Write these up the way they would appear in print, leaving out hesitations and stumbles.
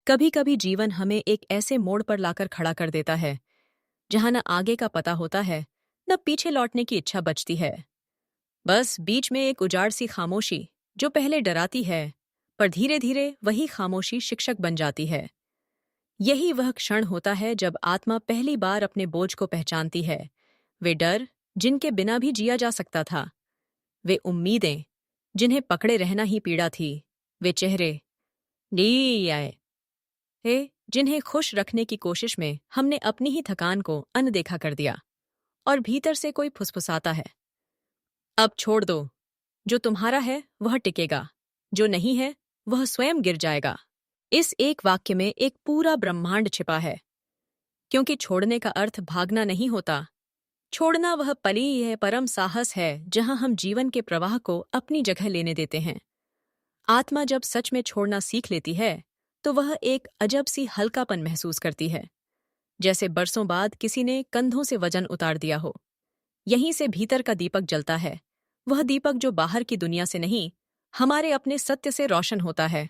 कभी कभी जीवन हमें एक ऐसे मोड़ पर लाकर खड़ा कर देता है जहां न आगे का पता होता है न पीछे लौटने की इच्छा बचती है। बस बीच में एक उजाड़ सी खामोशी जो पहले डराती है, पर धीरे धीरे वही खामोशी शिक्षक बन जाती है। यही वह क्षण होता है जब आत्मा पहली बार अपने बोझ को पहचानती है। वे डर जिनके बिना भी जिया जा सकता था, वे उम्मीदें जिन्हें पकड़े रहना ही पीड़ा थी, वे चेहरे नी आए है जिन्हें खुश रखने की कोशिश में हमने अपनी ही थकान को अनदेखा कर दिया। और भीतर से कोई फुसफुसाता है, अब छोड़ दो, जो तुम्हारा है वह टिकेगा, जो नहीं है वह स्वयं गिर जाएगा। इस एक वाक्य में एक पूरा ब्रह्मांड छिपा है, क्योंकि छोड़ने का अर्थ भागना नहीं होता। छोड़ना वह पली है परम साहस है जहां हम जीवन के प्रवाह को अपनी जगह लेने देते हैं। आत्मा जब सच में छोड़ना सीख लेती है तो वह एक अजब सी हल्कापन महसूस करती है, जैसे बरसों बाद किसी ने कंधों से वजन उतार दिया हो। यहीं से भीतर का दीपक जलता है, वह दीपक जो बाहर की दुनिया से नहीं, हमारे अपने सत्य से रोशन होता है।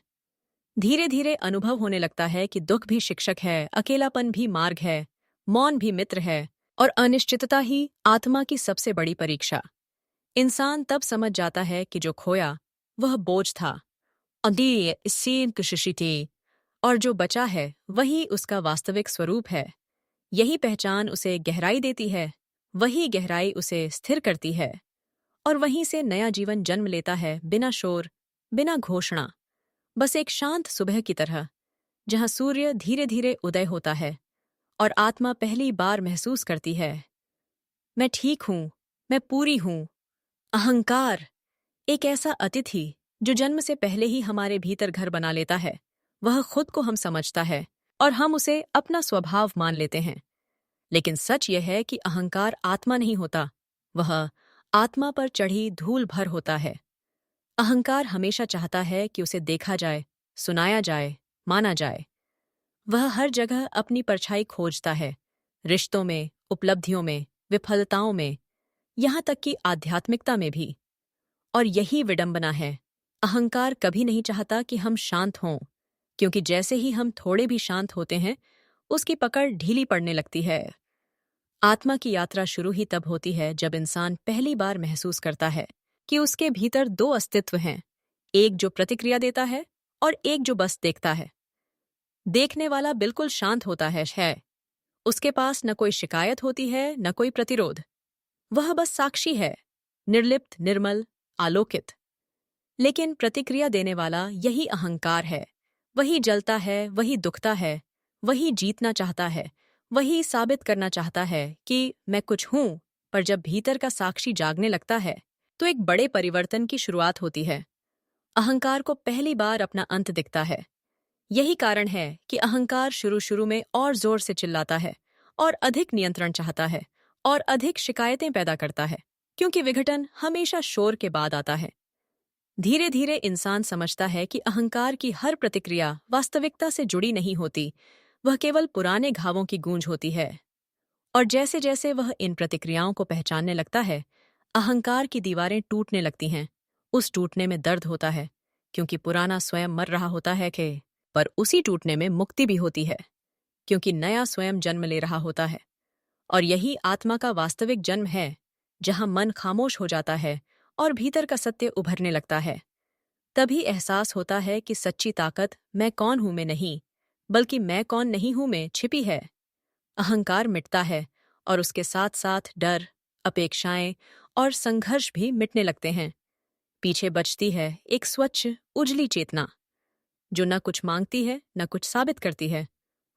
धीरे धीरे अनुभव होने लगता है कि दुख भी शिक्षक है, अकेलापन भी मार्ग है, मौन भी मित्र है, और अनिश्चितता ही आत्मा की सबसे बड़ी परीक्षा। इंसान तब समझ जाता है कि जो खोया वह बोझ था, और जो बचा है वही उसका वास्तविक स्वरूप है। यही पहचान उसे गहराई देती है, वही गहराई उसे स्थिर करती है, और वहीं से नया जीवन जन्म लेता है, बिना शोर, बिना घोषणा, बस एक शांत सुबह की तरह, जहां सूर्य धीरे धीरे उदय होता है और आत्मा पहली बार महसूस करती है, मैं ठीक हूं, मैं पूरी हूं। अहंकार एक ऐसा अतिथि जो जन्म से पहले ही हमारे भीतर घर बना लेता है। वह खुद को हम समझता है और हम उसे अपना स्वभाव मान लेते हैं। लेकिन सच यह है कि अहंकार आत्मा नहीं होता, वह आत्मा पर चढ़ी धूल भर होता है। अहंकार हमेशा चाहता है कि उसे देखा जाए, सुनाया जाए, माना जाए। वह हर जगह अपनी परछाई खोजता है, रिश्तों में, उपलब्धियों में, विफलताओं में, यहाँ तक कि आध्यात्मिकता में भी। और यही विडंबना है, अहंकार कभी नहीं चाहता कि हम शांत हों, क्योंकि जैसे ही हम थोड़े भी शांत होते हैं, उसकी पकड़ ढीली पड़ने लगती है। आत्मा की यात्रा शुरू ही तब होती है जब इंसान पहली बार महसूस करता है कि उसके भीतर दो अस्तित्व हैं, एक जो प्रतिक्रिया देता है और एक जो बस देखता है। देखने वाला बिल्कुल शांत होता है। उसके पास न कोई शिकायत होती है, न कोई प्रतिरोध। वह बस साक्षी है, निर्लिप्त, निर्मल, आलोकित। लेकिन प्रतिक्रिया देने वाला यही अहंकार है। वही जलता है, वही दुखता है, वही जीतना चाहता है, वही साबित करना चाहता है कि मैं कुछ हूं। पर जब भीतर का साक्षी जागने लगता है तो एक बड़े परिवर्तन की शुरुआत होती है। अहंकार को पहली बार अपना अंत दिखता है। यही कारण है कि अहंकार शुरू शुरू में और जोर से चिल्लाता है, और अधिक नियंत्रण चाहता है, और अधिक शिकायतें पैदा करता है, क्योंकि विघटन हमेशा शोर के बाद आता है। धीरे धीरे इंसान समझता है कि अहंकार की हर प्रतिक्रिया वास्तविकता से जुड़ी नहीं होती, वह केवल पुराने घावों की गूंज होती है। और जैसे जैसे वह इन प्रतिक्रियाओं को पहचानने लगता है, अहंकार की दीवारें टूटने लगती हैं। उस टूटने में दर्द होता है, क्योंकि पुराना स्वयं मर रहा होता है पर उसी टूटने में मुक्ति भी होती है, क्योंकि नया स्वयं जन्म ले रहा होता है। और यही आत्मा का वास्तविक जन्म है, जहां मन खामोश हो जाता है और भीतर का सत्य उभरने लगता है। तभी एहसास होता है कि सच्ची ताकत मैं कौन हूं में नहीं, बल्कि मैं कौन नहीं हूं में छिपी है। अहंकार मिटता है और उसके साथ साथ डर, अपेक्षाएं और संघर्ष भी मिटने लगते हैं। पीछे बचती है एक स्वच्छ, उजली चेतना, जो न कुछ मांगती है, न कुछ साबित करती है।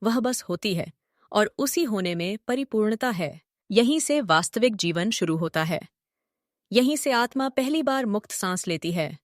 वह बस होती है, और उसी होने में परिपूर्णता है। यहीं से वास्तविक जीवन शुरू होता है। यहीं से आत्मा पहली बार मुक्त सांस लेती है।